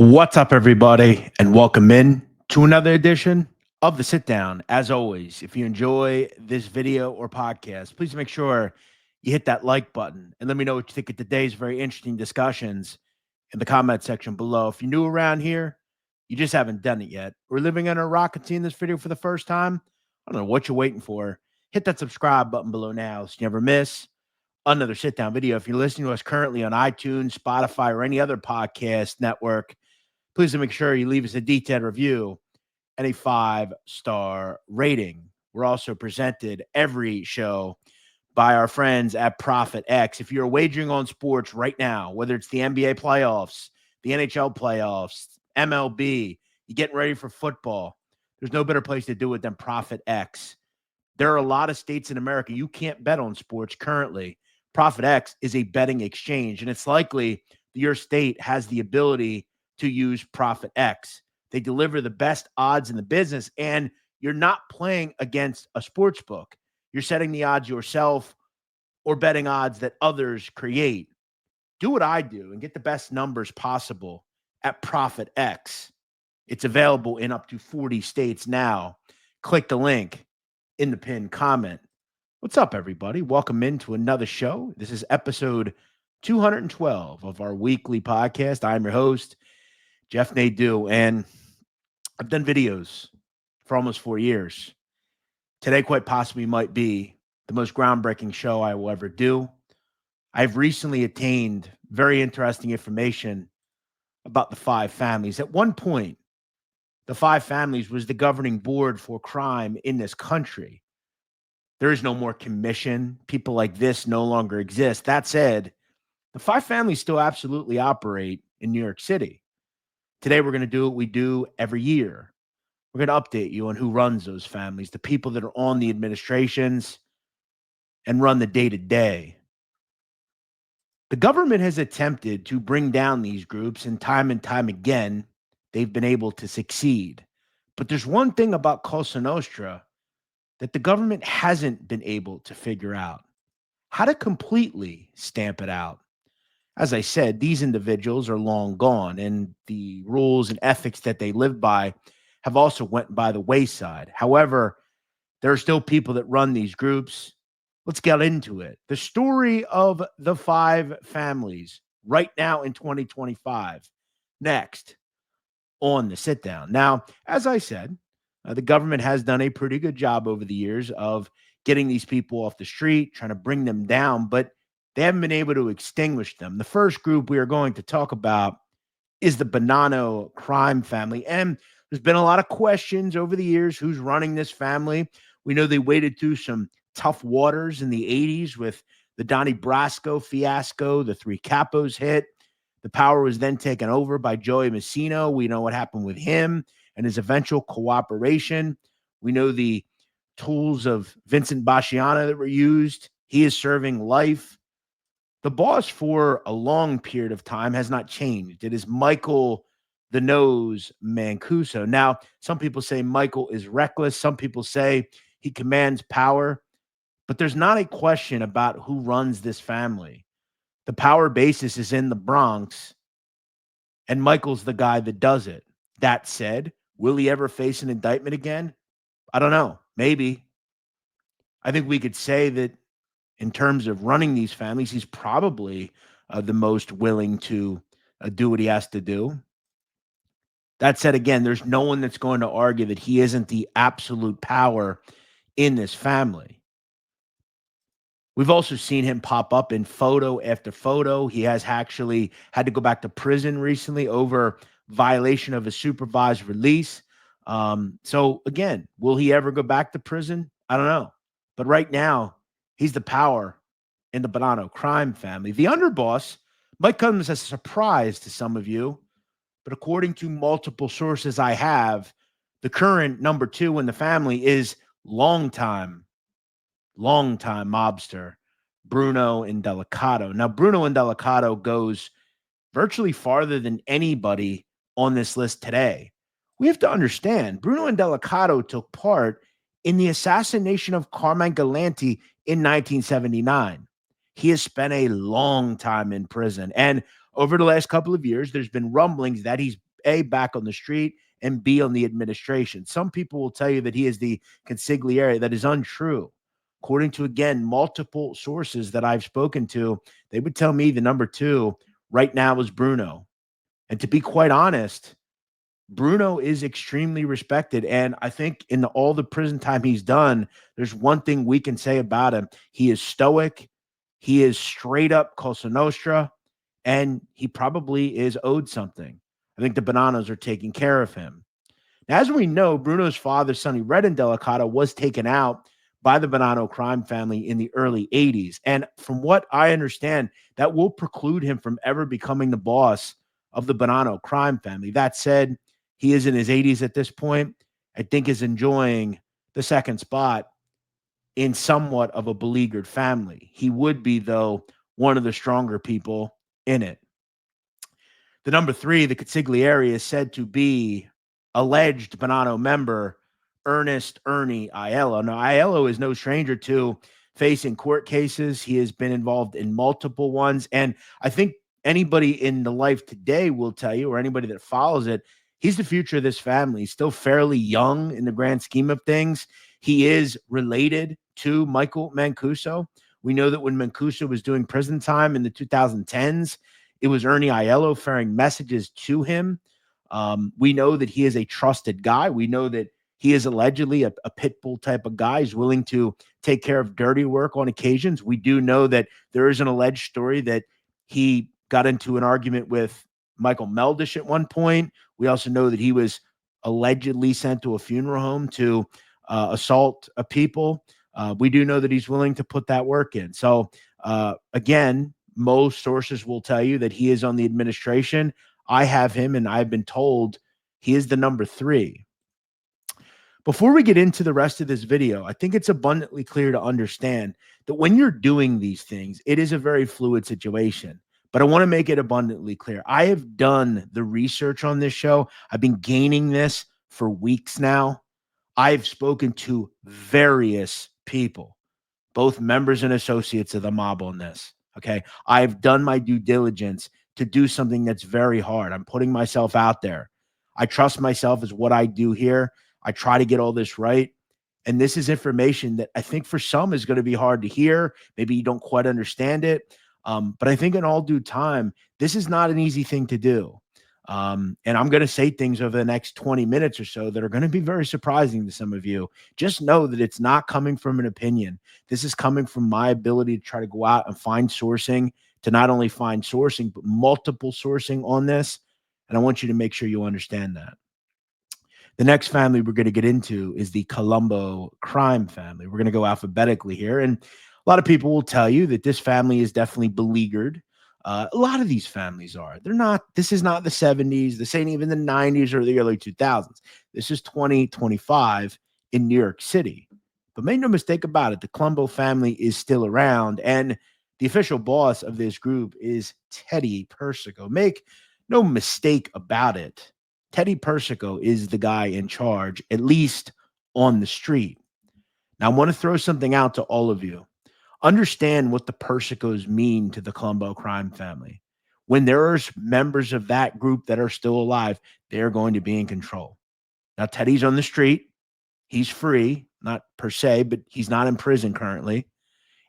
What's up, everybody, and welcome in to another edition of the Sit Down. As always, if you enjoy this video or podcast, please make sure you hit that like button and let me know what you think of today's very interesting discussions in the comment section below. If you're new around here, you just haven't done it yet, we're living under a rock and seeing this video for the first time, I don't know what you're waiting for. Hit that subscribe button below now so you never miss another sit down video. If you're listening to us currently on iTunes, Spotify, or any other podcast network, please make sure you leave us a detailed review and a 5-star rating. We're also presented every show by our friends at Profit X. If you're wagering on sports right now, whether it's the NBA playoffs, the NHL playoffs, MLB, you're getting ready for football, there's no better place to do it than Profit X. There are a lot of states in America you can't bet on sports currently. Profit X is a betting exchange, and it's likely that your state has the ability to use Profit X. They deliver the best odds in the business, and you're not playing against a sports book. You're setting the odds yourself or betting odds that others create. Do what I do and get the best numbers possible at Profit X. It's available in up to 40 states now. Click the link in the pinned comment. What's up, everybody? Welcome into another show. This is episode 212 of our weekly podcast. I'm your host, Jeff Nadu, and I've done videos for almost 4 years. Today, quite possibly, might be the most groundbreaking show I will ever do. I've recently attained very interesting information about the 5 families. At one point, the 5 families was the governing board for crime in this country. There is no more commission. People like this no longer exist. That said, the 5 families still absolutely operate in New York City. Today, we're going to do what we do every year. We're going to update you on who runs those families, the people that are on the administrations and run the day-to-day. The government has attempted to bring down these groups, and time again, they've been able to succeed. But there's one thing about Cosa Nostra that the government hasn't been able to figure out: how to completely stamp it out. As I said, these individuals are long gone, and the rules and ethics that they live by have also went by the wayside. However, there are still people that run these groups. Let's get into it. The story of the 5 families right now in 2025. Next on the sit down. Now, as I said, the government has done a pretty good job over the years of getting these people off the street, trying to bring them down, but they haven't been able to extinguish them. The first group we are going to talk about is the Bonanno crime family. And there's been a lot of questions over the years who's running this family. We know they waded through some tough waters in the 80s with the Donnie Brasco fiasco, the 3 Capos hit. The power was then taken over by Joey Messino. We know what happened with him and his eventual cooperation. We know the tools of Vincent Basciano that were used. He is serving life. The boss for a long period of time has not changed. It is Michael the Nose Mancuso. Now, some people say Michael is reckless. Some people say he commands power. But there's not a question about who runs this family. The power basis is in the Bronx, and Michael's the guy that does it. That said, will he ever face an indictment again? I don't know. Maybe. I think we could say that in terms of running these families, he's probably the most willing to do what he has to do. That said, again, there's no one that's going to argue that he isn't the absolute power in this family. We've also seen him pop up in photo after photo. He has actually had to go back to prison recently over violation of a supervised release. So again, will he ever go back to prison? I don't know. But right now, he's the power in the Bonanno crime family. The underboss might come as a surprise to some of you, but according to multiple sources I have, the current number 2 in the family is longtime mobster Bruno Indelicato. Now, Bruno Indelicato goes virtually farther than anybody on this list today. We have to understand, Bruno Indelicato took part in the assassination of Carmine Galante in 1979. He has spent a long time in prison, and over the last couple of years, there's been rumblings that he's A, back on the street, and B, on the administration. Some people will tell you that he is the consigliere. That is untrue. According to, again, multiple sources that I've spoken to, they would tell me the number 2 right now is Bruno. And to be quite honest, Bruno is extremely respected. And I think in all the prison time he's done, there's one thing we can say about him. He is stoic. He is straight up Cosa Nostra. And he probably is owed something. I think the Bonanos are taking care of him. Now, as we know, Bruno's father, Sonny Red and Delicata, was taken out by the Bonanno crime family in the early 80s. And from what I understand, that will preclude him from ever becoming the boss of the Bonanno crime family. That said, he is in his 80s at this point. I think is enjoying the second spot in somewhat of a beleaguered family. He would be, though, one of the stronger people in it. The number 3, the consigliere, is said to be alleged Bonanno member Ernest Ernie Aiello. Now, Aiello is no stranger to facing court cases. He has been involved in multiple ones. And I think anybody in the life today will tell you, or anybody that follows it, he's the future of this family. He's still fairly young in the grand scheme of things. He is related to Michael Mancuso. We know that when Mancuso was doing prison time in the 2010s, it was Ernie Aiello firing messages to him. We know that he is a trusted guy. We know that he is allegedly a pit bull type of guy. He's willing to take care of dirty work on occasions. We do know that there is an alleged story that he got into an argument with Michael Meldish at one point. We also know that he was allegedly sent to a funeral home to assault people. We do know that he's willing to put that work in. So, again, most sources will tell you that he is on the administration. I have him, and I've been told he is the number 3. Before we get into the rest of this video, I think it's abundantly clear to understand that when you're doing these things, it is a very fluid situation. But I want to make it abundantly clear. I have done the research on this show. I've been gaining this for weeks now. I've spoken to various people, both members and associates of the mob on this. Okay. I've done my due diligence to do something that's very hard. I'm putting myself out there. I trust myself as what I do here. I try to get all this right. And this is information that I think for some is going to be hard to hear. Maybe you don't quite understand it. But I think in all due time, this is not an easy thing to do. And I'm going to say things over the next 20 minutes or so that are going to be very surprising to some of you. Just know that it's not coming from an opinion. This is coming from my ability to try to go out and find sourcing, to not only find sourcing, but multiple sourcing on this. And I want you to make sure you understand that. The next family we're going to get into is the Colombo crime family. We're going to go alphabetically here. And a lot of people will tell you that this family is definitely beleaguered. A lot of these families are. They're not. This is not the 70s. This ain't even the 90s or the early 2000s. This is 2025 in New York City. But make no mistake about it, the Colombo family is still around. And the official boss of this group is Teddy Persico. Make no mistake about it. Teddy Persico is the guy in charge, at least on the street. Now, I want to throw something out to all of you. Understand what the Persicos mean to the Colombo crime family. When there are members of that group that are still alive, they're going to be in control. Now, Teddy's on the street. He's free, not per se, but he's not in prison currently.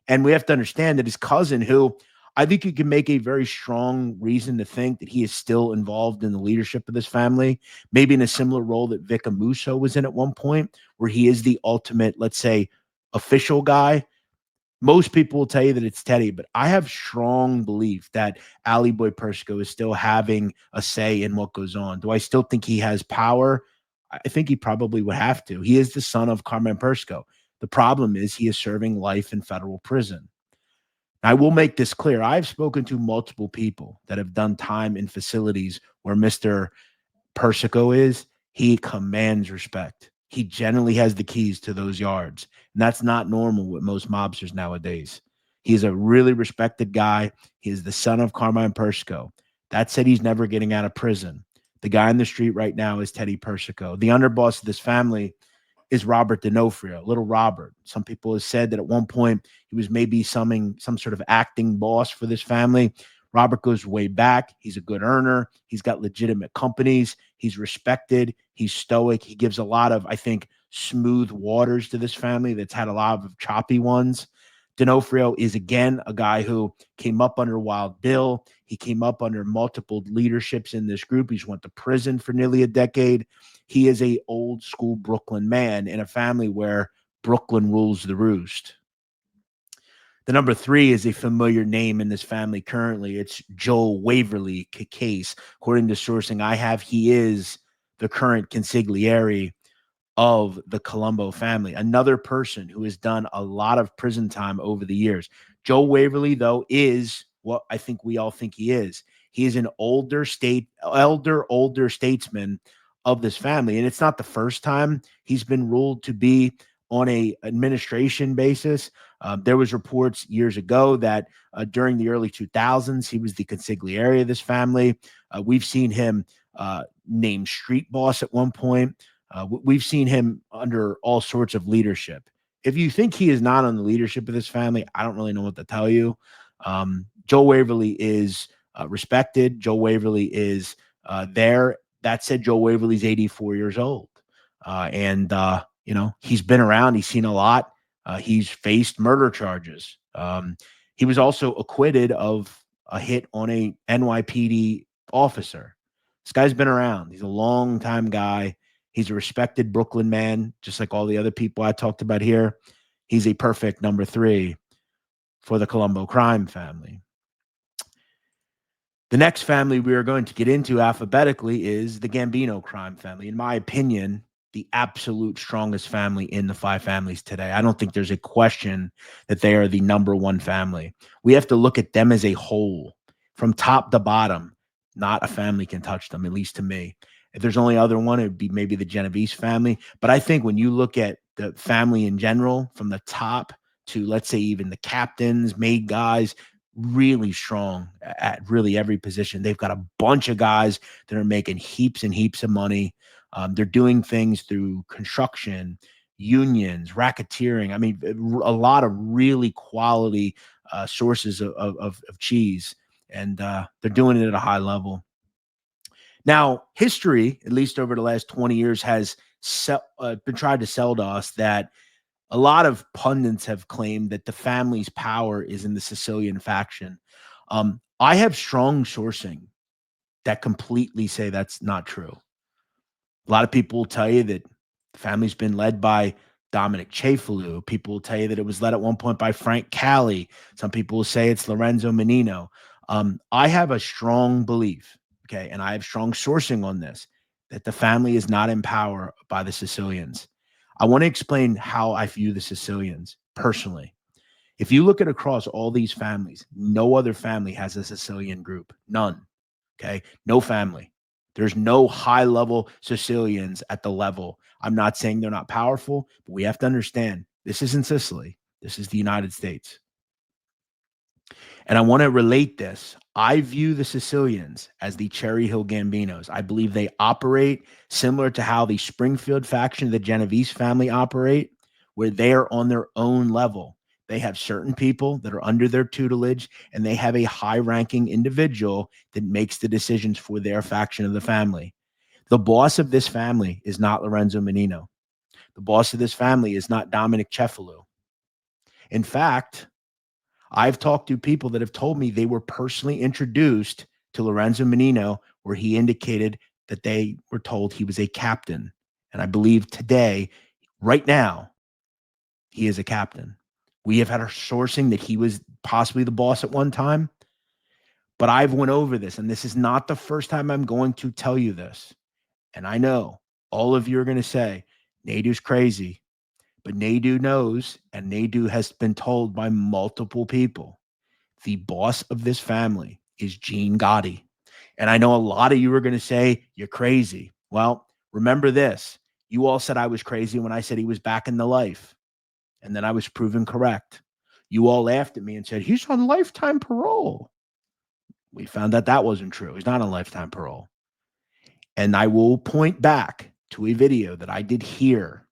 And we have to understand that his cousin, who I think you can make a very strong reason to think that he is still involved in the leadership of this family, maybe in a similar role that Vic Amuso was in at one point, where he is the ultimate, let's say, official guy. Most people will tell you that it's Teddy, but I have strong belief that Ali Boy Persico is still having a say in what goes on. Do I still think he has power? I think he probably would have to. He is the son of Carmen Persico. The problem is he is serving life in federal prison. I will make this clear. I've spoken to multiple people that have done time in facilities where Mr. Persico is. He commands respect. He generally has the keys to those yards. And that's not normal with most mobsters nowadays. He's a really respected guy. He is the son of Carmine Persico. That said, he's never getting out of prison. The guy in the street right now is Teddy Persico. The underboss of this family is Robert D'Onofrio, little Robert. Some people have said that at one point he was maybe some sort of acting boss for this family. Robert goes way back. He's a good earner. He's got legitimate companies. He's respected. He's stoic. He gives a lot of, I think, smooth waters to this family that's had a lot of choppy ones. D'Onofrio is, again, a guy who came up under Wild Bill. He came up under multiple leaderships in this group. He's went to prison for nearly a decade. He is a old school Brooklyn man in a family where Brooklyn rules the roost. The number 3 is a familiar name in this family currently. It's Joel Waverly Cicale. According to sourcing I have, he is the current consigliere of the Colombo family, another person who has done a lot of prison time over the years. Joel Waverly, though, is what I think we all think he is. He is an older statesman of this family. And it's not the first time he's been ruled to be on a administration basis. There was reports years ago that during the early 2000s, he was the consigliere of this family. We've seen him named street boss at one point. We've seen him under all sorts of leadership. If you think he is not on the leadership of this family, I don't really know what to tell you. Joel Waverly is respected. Joel Waverly is there. That said, Joel Waverly's 84 years old. He's been around. He's seen a lot. He's faced murder charges. He was also acquitted of a hit on a NYPD officer. This guy's been around. He's a long-time guy. He's a respected Brooklyn man, just like all the other people I talked about here. He's a perfect number 3 for the Colombo crime family. The next family we are going to get into alphabetically is the Gambino crime family. In my opinion, the absolute strongest family in the 5 families today. I don't think there's a question that they are the number 1 family. We have to look at them as a whole, from top to bottom. Not a family can touch them, at least to me. If there's only other one, it would be maybe the Genovese family. But I think when you look at the family in general, from the top to, let's say, even the captains, made guys, really strong at really every position. They've got a bunch of guys that are making heaps and heaps of money. They're doing things through construction, unions, racketeering. I mean, a lot of really quality sources of cheese, and they're doing it at a high level. Now, history, at least over the last 20 years, has been tried to sell to us that a lot of pundits have claimed that the family's power is in the Sicilian faction. I have strong sourcing that completely say that's not true. A lot of people will tell you that the family's been led by Dominic Cefalu. People will tell you that it was led at one point by Frank Cali. Some people will say it's Lorenzo Mannino. I have a strong belief, okay, and I have strong sourcing on this, that the family is not in power by the Sicilians. I want to explain how I view the Sicilians personally. If you look at across all these families, no other family has a Sicilian group. None. Okay. No family. There's no high level Sicilians at the level. I'm not saying they're not powerful, but we have to understand this isn't Sicily. This is the United States. And I want to relate this. I view the Sicilians as the Cherry Hill Gambinos. I believe they operate similar to how the Springfield faction of the Genovese family operate, where they are on their own level. They have certain people that are under their tutelage, and they have a high-ranking individual that makes the decisions for their faction of the family. The boss of this family is not Lorenzo Mannino. The boss of this family is not Dominic Cefalu. In fact, I've talked to people that have told me they were personally introduced to Lorenzo Mannino, where he indicated that they were told he was a captain. And I believe today, right now, he is a captain. We have had our sourcing that he was possibly the boss at one time, but I've went over this, and this is not the first time I'm going to tell you this. And I know all of you are going to say, Nadu's crazy, but Nadu knows, and Nadu has been told by multiple people, the boss of this family is Gene Gotti. And I know a lot of you are going to say, you're crazy. Well, remember this. You all said I was crazy when I said he was back in the life. And then I was proven correct. You all laughed at me and said, he's on lifetime parole. We found that that wasn't true. He's not on lifetime parole. And I will point back to a video that I did here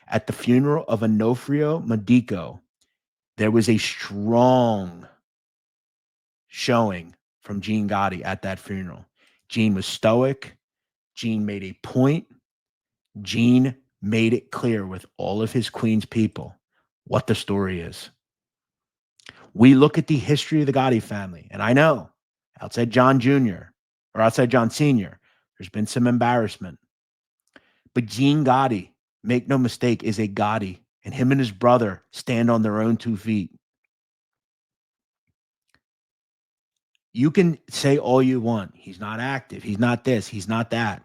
at the funeral of Onofrio Medico. There was a strong showing from Gene Gotti at that funeral. Gene was stoic. Gene made a point. Gene made it clear with all of his Queens people what the story is. We look at the history of the Gotti family, and I know outside John Jr. or outside John Sr., there's been some embarrassment. But Gene Gotti, make no mistake, is a Gotti, and him and his brother stand on their own 2 feet. You can say all you want. He's not active. He's not this. He's not that.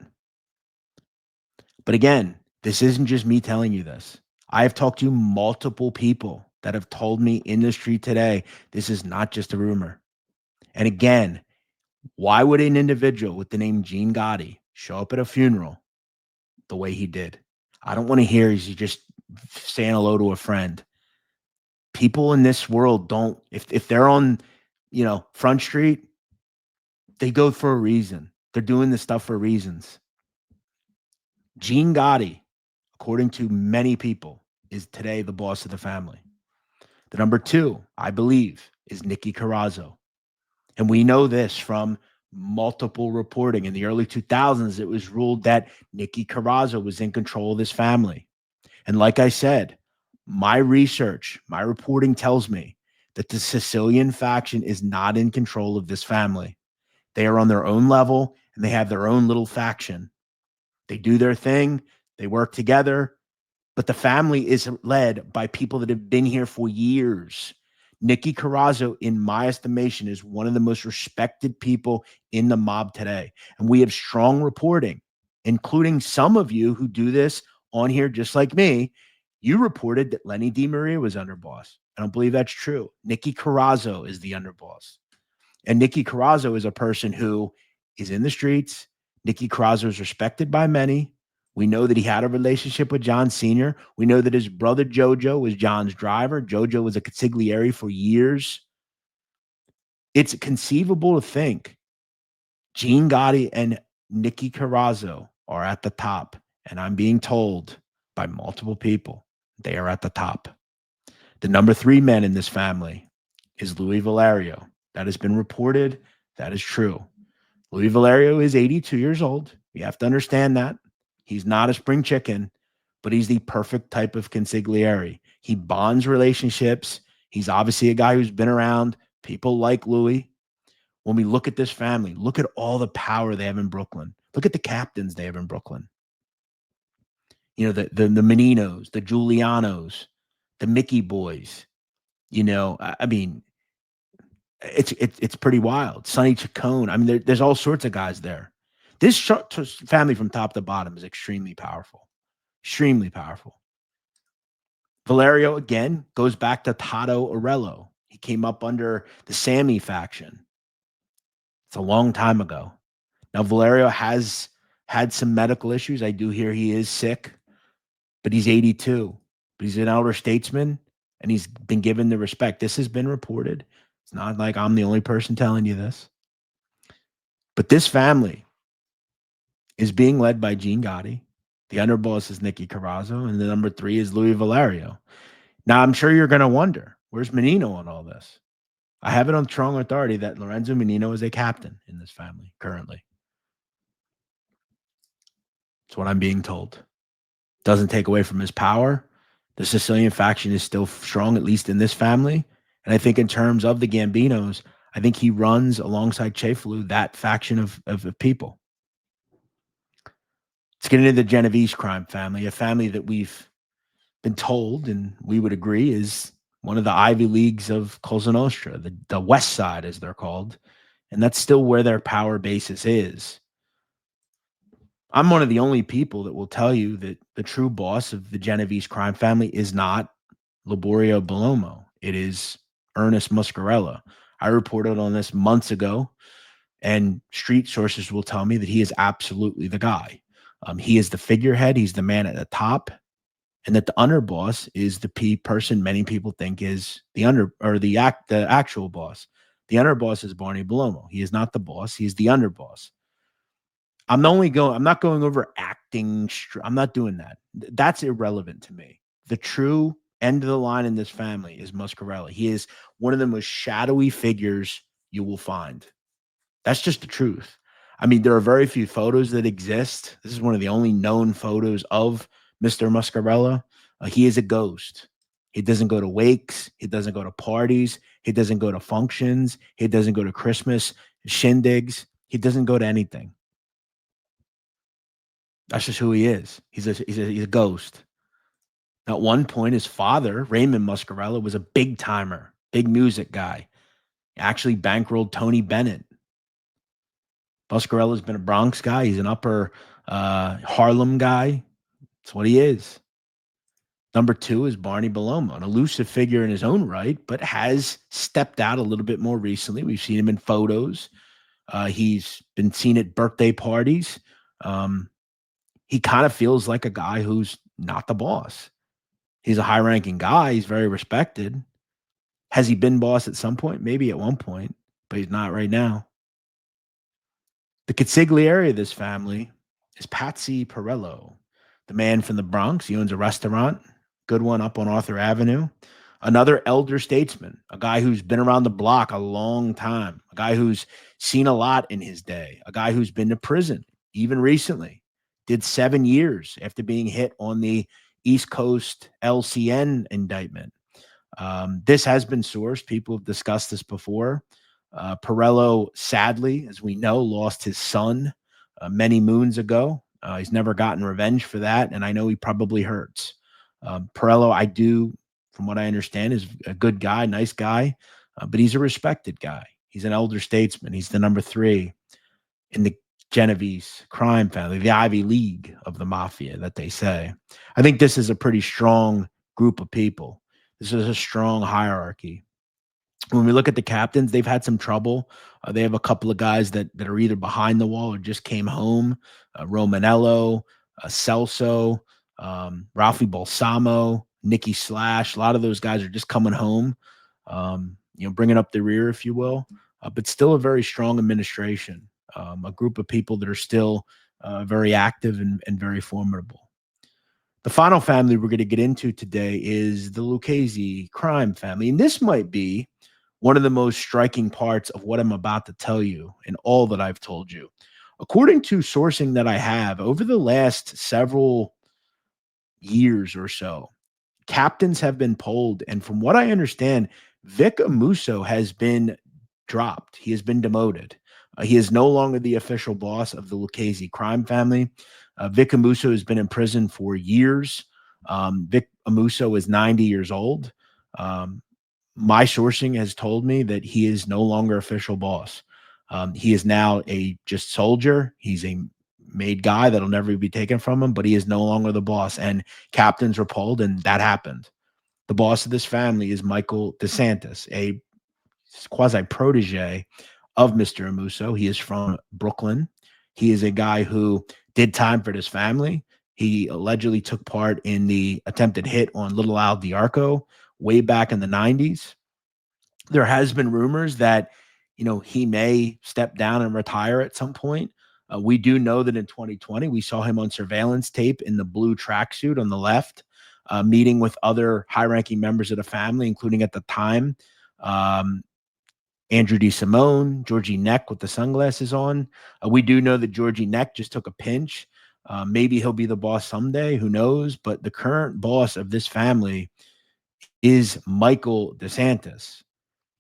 But again, this isn't just me telling you this. I have talked to multiple people that have told me in the street today, this is not just a rumor. And again, why would an individual with the name Gene Gotti show up at a funeral the way he did? I don't want to hear he's just saying hello to a friend. People in this world don't, if they're on, Front Street, they go for a reason. They're doing this stuff for reasons. Gene Gotti, according to many people, is today the boss of the family. The number 2, I believe, is Nicky Carrazzo. And we know this from multiple reporting. In the early 2000s, it was ruled that Nicky Carrazzo was in control of this family. And like I said, my research, my reporting tells me that the Sicilian faction is not in control of this family. They are on their own level, and they have their own little faction. They do their thing. They work together. But the family is led by people that have been here for years. Nicky Carrazzo, in my estimation, is one of the most respected people in the mob today. And we have strong reporting, including some of you who do this on here just like me. You reported that Lenny DiMaria was underboss. I don't believe that's true. Nicky Carrazzo is the underboss. And Nicky Carrazzo is a person who is in the streets. Nicky Carrazzo is respected by many. We know that he had a relationship with John Sr. We know that his brother Jojo was John's driver. Jojo was a consigliere for years. It's conceivable to think Gene Gotti and Nicky Carrazzo are at the top. And I'm being told by multiple people they are at the top. The number 3 man in this family is Louis Valerio. That has been reported. That is true. Louis Valerio is 82 years old. You have to understand that. He's not a spring chicken, but he's the perfect type of consigliere. He bonds relationships. He's obviously a guy who's been around. People like Louis. When we look at this family, look at all the power they have in Brooklyn. Look at the captains they have in Brooklyn. The Manninos, the Giulianos, the Mickey boys. I mean, it's pretty wild. Sonny Chacon. I mean, there's all sorts of guys there. This family from top to bottom is extremely powerful. Extremely powerful. Valerio, again, goes back to Tato Orello. He came up under the Sammy faction. It's a long time ago. Now, Valerio has had some medical issues. I do hear he is sick, but he's 82. But he's an elder statesman, and he's been given the respect. This has been reported. It's not like I'm the only person telling you this. But this family is being led by Gene Gotti. The underboss is Nicky Carrazzo, and the number 3 is Louis Valerio. Now, I'm sure you're going to wonder, where's Mannino on all this? I have it on strong authority that Lorenzo Mannino is a captain in this family currently. It's what I'm being told. Doesn't take away from his power. The Sicilian faction is still strong, at least in this family. And I think in terms of the Gambinos, I think he runs alongside Cefalu that faction of people. Let's get into the Genovese crime family, a family that we've been told, and we would agree, is one of the Ivy Leagues of Cosa Nostra, the West Side, as they're called. And that's still where their power basis is. I'm one of the only people that will tell you that the true boss of the Genovese crime family is not Barney Bellomo. It is Ernest Muscarella. I reported on this months ago, and street sources will tell me that he is absolutely the guy. He is the figurehead. He's the man at the top, and that the underboss is the person many people think is the actual boss. The underboss is Barney Bellomo. He is not the boss. He's the underboss. I'm not going over acting. I'm not doing that. That's irrelevant to me. The true end of the line in this family is Muscarella. He is one of the most shadowy figures you will find. That's just the truth. I mean, there are very few photos that exist. This is one of the only known photos of Mr. Muscarella. He is a ghost. He doesn't go to wakes. He doesn't go to parties. He doesn't go to functions. He doesn't go to Christmas shindigs. He doesn't go to anything. That's just who he is. He's a ghost. At one point, his father, Raymond Muscarella, was a big timer, big music guy. He actually bankrolled Tony Bennett. Muscarella's been a Bronx guy. He's an upper Harlem guy. That's what he is. Number two is Barney Bellomo, an elusive figure in his own right, but has stepped out a little bit more recently. We've seen him in photos. He's been seen at birthday parties. He kind of feels like a guy who's not the boss. He's a high-ranking guy. He's very respected. Has he been boss at some point? Maybe at one point, but he's not right now. The consigliere of this family is Patsy Borrello, the man from the Bronx. He owns a restaurant, good one up on Arthur Avenue. Another elder statesman, a guy who's been around the block a long time, a guy who's seen a lot in his day, a guy who's been to prison, even recently, did 7 years after being hit on the East Coast LCN indictment. This has been sourced. People have discussed this before. Borrello, sadly, as we know, lost his son many moons ago. He's never gotten revenge for that, and I know he probably hurts. Borrello, I do, from what I understand, is a good guy, nice guy, but he's a respected guy. He's an elder statesman. He's the number 3 in the Genovese crime family, the Ivy League of the mafia, that they say. I think this is a pretty strong group of people. This is a strong hierarchy. When we look at the captains, they've had some trouble. They have a couple of guys that are either behind the wall or just came home. Romanello, Celso, Ralphie Balsamo, Nicky Slash. A lot of those guys are just coming home, bringing up the rear, if you will. But still a very strong administration, a group of people that are still very active and very formidable. The final family we're going to get into today is the Lucchese crime family. And this might be one of the most striking parts of what I'm about to tell you and all that I've told you. According to sourcing that I have, over the last several years or so, captains have been polled. And from what I understand, Vic Amuso has been dropped. He has been demoted. He is no longer the official boss of the Lucchese crime family. Vic Amuso has been in prison for years. Vic Amuso is 90 years old. My sourcing has told me that he is no longer official boss. He is now a just soldier. He's a made guy that'll never be taken from him, but he is no longer the boss. And captains were polled, and that happened. The boss of this family is Michael DeSantis, a quasi protege of Mr. Amuso. He is from Brooklyn. He is a guy who did time for this family. He allegedly took part in the attempted hit on Little Al Diarco way back in the 90s. There has been rumors that, he may step down and retire at some point. We do know that in 2020, we saw him on surveillance tape in the blue tracksuit on the left, meeting with other high-ranking members of the family, including at the time, Andrew DeSimone, Georgie Neck with the sunglasses on. We do know that Georgie Neck just took a pinch. Maybe he'll be the boss someday. Who knows? But the current boss of this family is Michael DeSantis.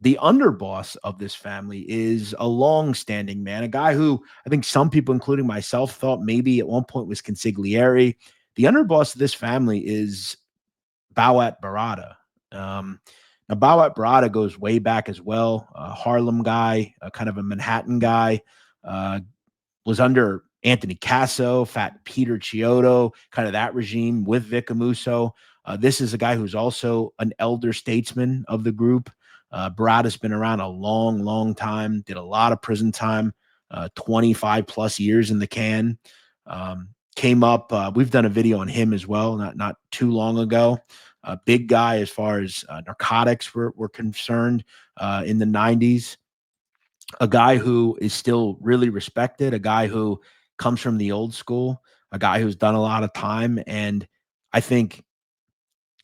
The underboss of this family is a long-standing man, a guy who I think some people, including myself, thought maybe at one point was consigliere. The underboss of this family is Bawat Barada. Now, Bawat Barada goes way back as well. A Harlem guy, kind of a Manhattan guy, was under Anthony Casso, Fat Peter Chiodo, kind of that regime with Vic Amuso. This is a guy who's also an elder statesman of the group. Barada's been around a long, long time, did a lot of prison time, 25 plus years in the can. Came up, we've done a video on him as well, not too long ago. A big guy as far as narcotics were concerned in the 90s. A guy who is still really respected, a guy who comes from the old school, a guy who's done a lot of time. And I think,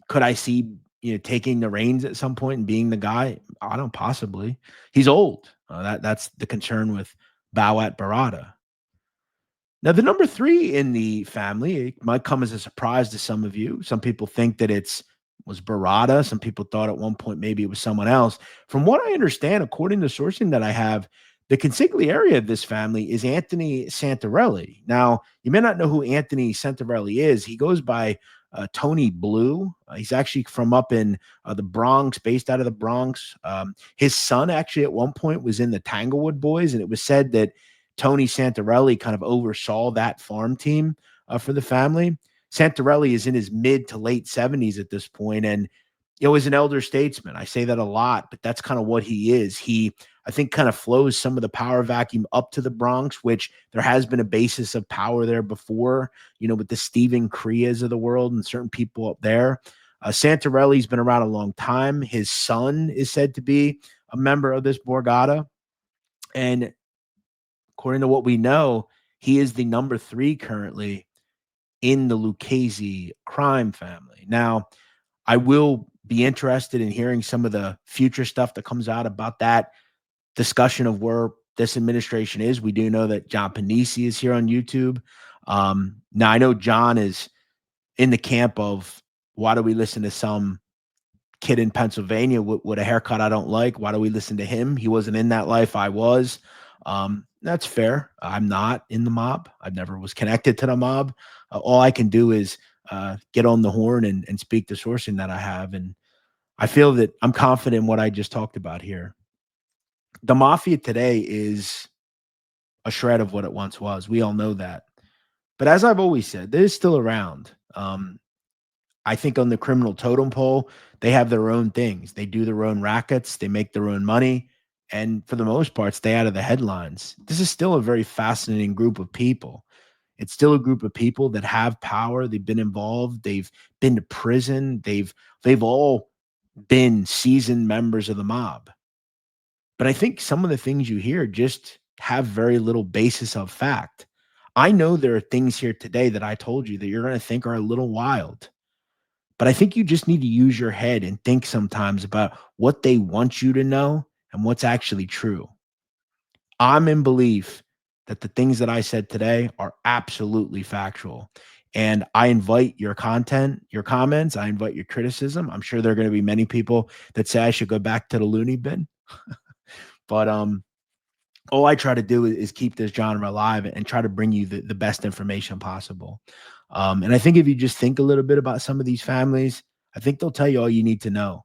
could I see, taking the reins at some point and being the guy? I don't possibly. He's old. That's the concern with Bawat Barada. Now, the number 3 in the family, it might come as a surprise to some of you. Some people think that it's was Barada. Some people thought at one point maybe it was someone else. From what I understand, according to sourcing that I have, the consigliere of this family is Anthony Santarelli. Now, you may not know who Anthony Santarelli is. He goes by Tony Blue. He's actually from up in the Bronx, based out of the Bronx. His son actually at one point was in the Tanglewood Boys, and it was said that Tony Santarelli kind of oversaw that farm team for the family. Santarelli is in his mid to late 70s at this point, and is an elder statesman. I say that a lot, but that's kind of what he is. He, I think, kind of flows some of the power vacuum up to the Bronx, which there has been a basis of power there before, with the Stephen Creas of the world and certain people up there. Santarelli's been around a long time. His son is said to be a member of this Borgata. And according to what we know, he is the number 3 currently in the Lucchese crime family. Now, I will be interested in hearing some of the future stuff that comes out about that discussion of where this administration is. We do know that John Panisi is here on YouTube. Now, I know John is in the camp of, why do we listen to some kid in Pennsylvania with a haircut I don't like? Why do we listen to him? He wasn't in that life. I was. That's fair. I'm not in the mob. I never was connected to the mob. All I can do is get on the horn and speak the sourcing that I have. And I feel that I'm confident in what I just talked about here. The mafia today is a shred of what it once was. We all know that. But as I've always said, it is still around. I think on the criminal totem pole, they have their own things. They do their own rackets. They make their own money. And for the most part, stay out of the headlines. This is still a very fascinating group of people. It's still a group of people that have power. They've been involved. They've been to prison. They've all been seasoned members of the mob. But I think some of the things you hear just have very little basis of fact. I know there are things here today that I told you that you're going to think are a little wild. But I think you just need to use your head and think sometimes about what they want you to know and what's actually true. I'm in belief that the things that I said today are absolutely factual. And I invite your content, your comments. I invite your criticism. I'm sure there are going to be many people that say I should go back to the loony bin. But all I try to do is keep this genre alive and try to bring you the best information possible. And I think if you just think a little bit about some of these families, I think they'll tell you all you need to know.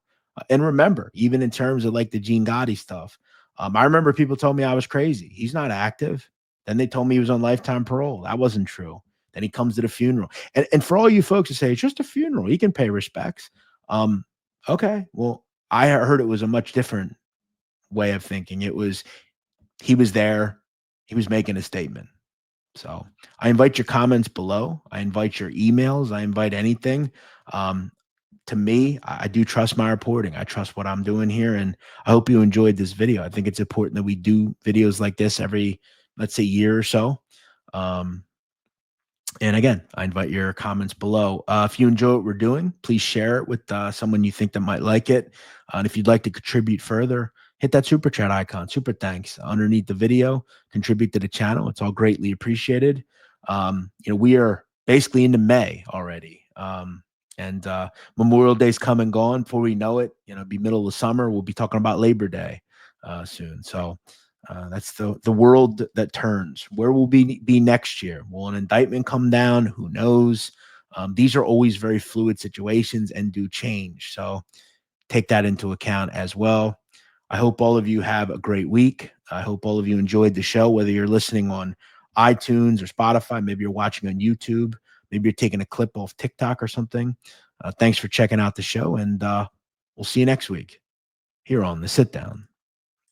And remember, even in terms of like the Gene Gotti stuff, I remember people told me I was crazy. He's not active. Then they told me he was on lifetime parole. That wasn't true. Then he comes to the funeral. And for all you folks who say it's just a funeral, he can pay respects. Okay, well, I heard it was a much different way of thinking. It was, he was there, he was making a statement. So I invite your comments below. I invite your emails. I invite anything. To me, I do trust my reporting. I trust what I'm doing here. And I hope you enjoyed this video. I think it's important that we do videos like this every, let's say, year or so. And again, I invite your comments below. If you enjoy what we're doing, please share it with someone you think that might like it. And if you'd like to contribute further, hit that super chat icon, super thanks underneath the video, contribute to the channel. It's all greatly appreciated. We are basically into May already. And Memorial Day's come and gone. Before we know it, it'll be middle of summer. We'll be talking about Labor Day soon. So that's the world that turns. Where will be next year? Will an indictment come down? Who knows? These are always very fluid situations and do change. So take that into account as well. I hope all of you have a great week. I hope all of you enjoyed the show, whether you're listening on iTunes or Spotify, maybe you're watching on YouTube, maybe you're taking a clip off TikTok or something. Thanks for checking out the show, and we'll see you next week here on The Sit Down.